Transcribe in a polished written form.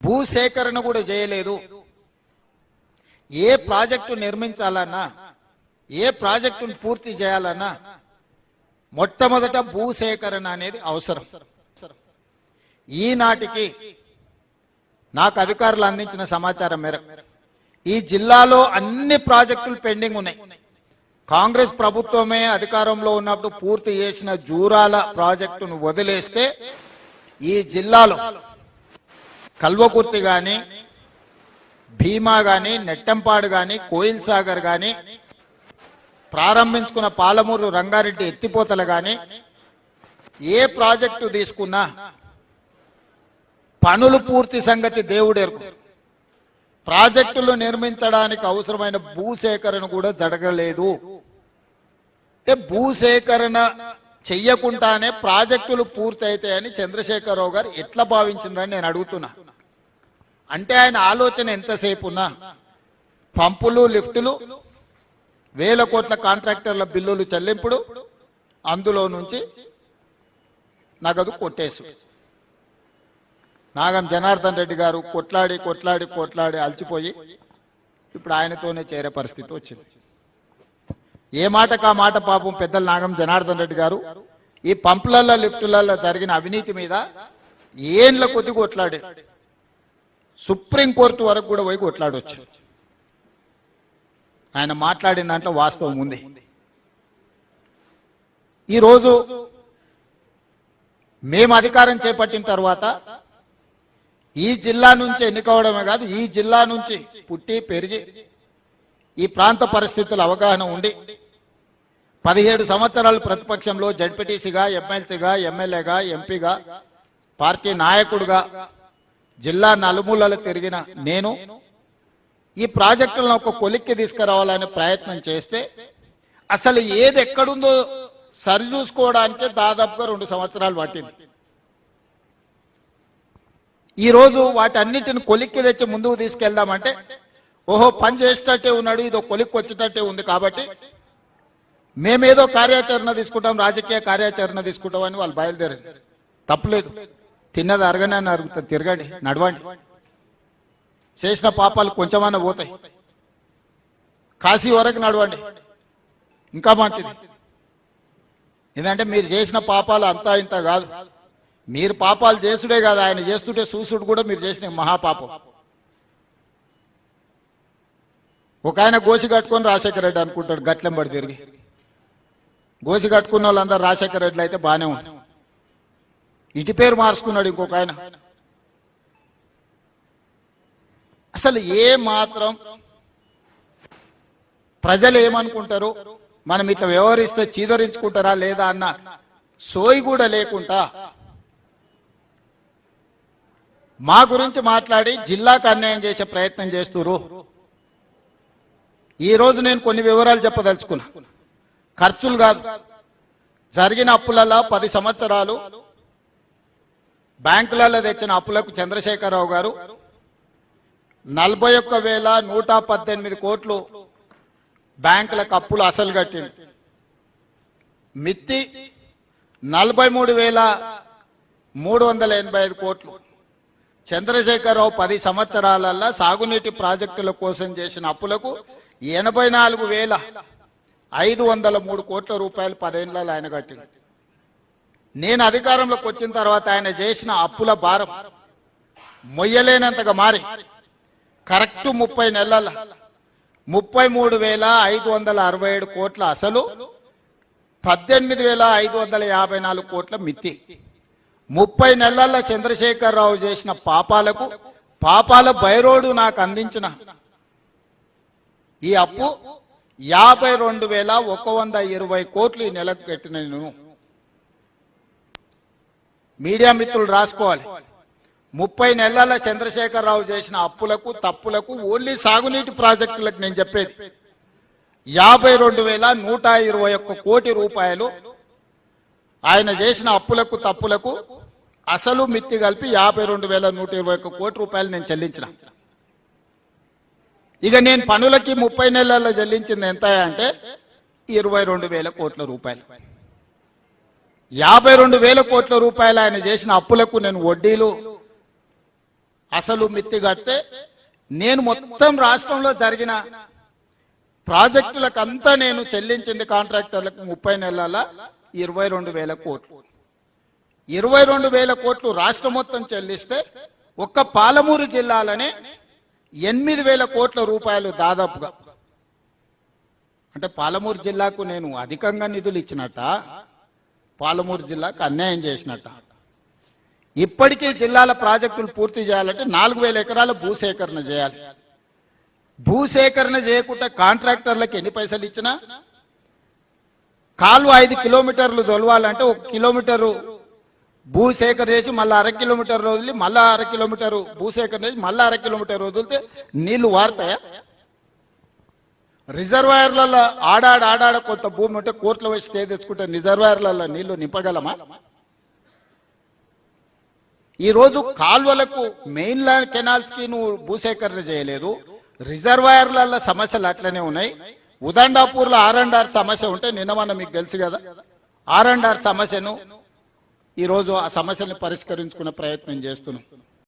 భూసేకరణ కూడా చేయలేదు. ఏ ప్రాజెక్టు నిర్మించాలన్నా, ఏ ప్రాజెక్టును పూర్తి చేయాలన్నా మొట్టమొదట భూసేకరణ అనేది అవసరం. ఈనాటికి నాకు అధికారులు అందించిన సమాచారం మేరకు ఈ జిల్లాలో అన్ని ప్రాజెక్టులు పెండింగ్ ఉన్నాయి. కాంగ్రెస్ ప్రభుత్వమే అధికారంలో ఉన్నప్పుడు పూర్తి చేసిన జూరాల ప్రాజెక్టును వదిలేస్తే ఈ జిల్లాలో కల్వకుర్తి గాని, భీమా గాని, నెట్టంపాడు గాని, కోయిల్ సాగర్ గాని, ప్రారంభించుకున్న పాలమూరు రంగారెడ్డి ఎత్తిపోతలు గాని, ఏ ప్రాజెక్టు తీసుకున్నా పనులు పూర్తి సంగతి దేవుడెరుకు. ప్రాజెక్టులు నిర్మించడానికి అవసరమైన భూసేకరణ కూడా జరగలేదు. అంటే భూసేకరణ చెయ్యకుండానే ప్రాజెక్టులు పూర్తి అవుతాయని చంద్రశేఖరరావు గారు ఎట్లా భావించిందని నేను అడుగుతున్నా. అంటే ఆయన ఆలోచన ఎంతసేపు ఉన్నా పంపులు, లిఫ్టులు, వేల కోట్ల కాంట్రాక్టర్ల బిల్లులు చెల్లింపుడు, అందులో నుంచి నగదు కొట్టేసు. నాగం జనార్దన్ రెడ్డి గారు కొట్లాడి కొట్లాడి కొట్లాడి అలసిపోయి ఇప్పుడు ఆయనతోనే చేరే పరిస్థితి వచ్చింది. ఏ మాటకు ఆ మాట పాపం పెద్దలు నాగం జనార్దన్ రెడ్డి గారు ఈ పంపులలో, లిఫ్టులలో జరిగిన అవినీతి మీద ఏండ్ల కొద్ది కొట్లాడి సుప్రీంకోర్టు వరకు కూడా పోయి కొట్లాడొచ్చు. ఆయన మాట్లాడిన దాంట్లో వాస్తవం ఉంది. ఈరోజు మేము అధికారం చేపట్టిన తర్వాత ఈ జిల్లా నుంచి ఎన్నికవడమే కాదు, ఈ జిల్లా నుంచి పుట్టి పెరిగి ఈ ప్రాంత పరిస్థితుల అవగాహన ఉండి 17 సంవత్సరాలు ప్రతిపక్షంలో జడ్పీటీసీగా, ఎమ్మెల్సీగా, ఎమ్మెల్యేగా, ఎంపీగా, పార్టీ నాయకుడిగా జిల్లా నలుమూలలు తిరిగిన నేను ఈ ప్రాజెక్టులను ఒక కొలిక్కి తీసుకురావాలనే ప్రయత్నం చేస్తే అసలు ఏది ఎక్కడుందో సరిచూసుకోవడానికే దాదాపుగా 2 సంవత్సరాలు పట్టింది. ఈరోజు వాటన్నిటిని కొలిక్కి తెచ్చి ముందుకు తీసుకెళ్దామంటే ఓహో పని చేసేటట్టే ఉన్నాడు, ఇదో కొలిక్కి వచ్చేటట్టే ఉంది, కాబట్టి మేమేదో కార్యాచరణ తీసుకుంటాం, రాజకీయ కార్యాచరణ తీసుకుంటాం అని వాళ్ళు బయలుదేరారు. తప్పులేదు, తిన్నది అరగనే అరుగుతుంది, తిరగండి, నడవండి, చేసిన పాపాలు కొంచెమన్నా పోతాయి, కాశీ వరకు నడవండి, ఇంకా మంచిది. ఎందుకంటే మీరు చేసిన పాపాలు అంతా ఇంత కాదు, మీరు పాపాలు చేసుడే కాదు, ఆయన చేస్తుంటే చూసుడు కూడా మీరు చేసిన మహాపాపం. ఒక ఆయన గోసి కట్టుకొని రాజశేఖర రెడ్డి అనుకుంటాడు, గట్లెంబడి తిరిగి గోసి కట్టుకున్న వాళ్ళందరూ రాజశేఖర రెడ్డి అయితే బాగానే ఉంది. ఇంటి పేరు మార్చుకున్నాడు ఇంకొక ఆయన. అసలు ఏ మాత్రం ప్రజలు ఏమనుకుంటారు, మనం ఇట్లా వ్యవహరిస్తే చీదరించుకుంటారా లేదా అన్న సోయి కూడా లేకుండా మా గురించి మాట్లాడి జిల్లాకు అన్యాయం చేసే ప్రయత్నం చేస్తున్నారు. ఈ రోజు నేను కొన్ని వివరాలు చెప్పదలుచుకున్నా. ఖర్చులు కాదు, జరిగిన అప్పులలో 10 సంవత్సరాలు బ్యాంకులలో తెచ్చిన అప్పులకు చంద్రశేఖరరావు గారు 41,118 కోట్లు బ్యాంకులకు అప్పులు అసలు కట్టింది. మిత్తి 43,385 కోట్లు. చంద్రశేఖరరావు 10 సంవత్సరాలలో సాగునీటి ప్రాజెక్టుల కోసం చేసిన అప్పులకు 84,503 కోట్ల రూపాయలు 10 ఏళ్లలో ఆయన కట్టింది. నేను అధికారంలోకి వచ్చిన తర్వాత ఆయన చేసిన అప్పుల భారం మొయ్యలేనంతగా మారి కరెక్ట్ 30 నెలల 33,567 కోట్ల అసలు, 18,554 కోట్ల మిత్తి. 30 నెలల చంద్రశేఖరరావు చేసిన పాపాలకు పాపాల బైరోడు నాకు అందించిన ఈ అప్పు 52,120 కోట్లు ఈ నెలకు కట్టిన. నేను మీడియా మిత్రులు రాసుకోవాలి, 30 నెలల చంద్రశేఖరరావు చేసిన అప్పులకు తప్పులకు ఓన్లీ సాగునీటి ప్రాజెక్టులకు నేను చెప్పేది 52,121 కోటి రూపాయలు ఆయన చేసిన అప్పులకు తప్పులకు అసలు మిత్తి కలిపి 52,121 కోటి రూపాయలు నేను చెల్లించిన. ఇక నేను పనులకి 30 నెలల్లో చెల్లించింది ఎంత అంటే 22,000 కోట్ల రూపాయలు. 52,000 కోట్ల రూపాయలు ఆయన చేసిన అప్పులకు నేను వడ్డీలు అసలు మిత్తి కడితే నేను మొత్తం రాష్ట్రంలో జరిగిన ప్రాజెక్టులకు అంతా నేను చెల్లించింది కాంట్రాక్టర్లకు 30 నెలల 22,000 కోట్లు. 22,000 కోట్లు రాష్ట్రం మొత్తం చెల్లిస్తే ఒక్క పాలమూరు జిల్లాలోనే 8,000 కోట్ల రూపాయలు దాదాపుగా. అంటే పాలమూరు జిల్లాకు నేను అధికంగా నిధులు ఇచ్చినట్ట, పాలమూరు జిల్లాకు అన్యాయం చేసినట్ట. ఇప్పటికీ జిల్లాల ప్రాజెక్టులు పూర్తి చేయాలంటే 4,000 ఎకరాల భూసేకరణ చేయాలి. భూసేకరణ చేయకుండా కాంట్రాక్టర్లకు ఎన్ని పైసలు ఇచ్చినా, కాలువ 5 కిలోమీటర్లు తొలవాలంటే 1 కిలోమీటరు భూసేకరణ చేసి మళ్ళీ 1/2 కిలోమీటర్ వదిలి మళ్ళీ 1/2 కిలోమీటరు భూసేకరణ చేసి మళ్ళీ 1/2 కిలోమీటర్ వదిలితే నీళ్లు వారుతాయా? రిజర్వాయర్లలో ఆడాడ కొంత భూమి ఉంటే కోర్టులో వచ్చి స్టే తెచ్చుకుంటే రిజర్వాయర్లలో నీళ్లు నింపగలమా? ఈరోజు కాల్వలకు మెయిన్ ల్యాండ్ కెనాల్స్ కి నువ్వు భూసేకరణ చేయలేదు. రిజర్వాయర్ల సమస్యలు అట్లనే ఉన్నాయి. ఉదండాపూర్ లో R&R సమస్య ఉంటే నిన్నమన్న మీకు తెలుసు కదా, R&R సమస్యను ఈరోజు ఆ సమస్యను పరిష్కరించుకునే ప్రయత్నం చేస్తున్నాం.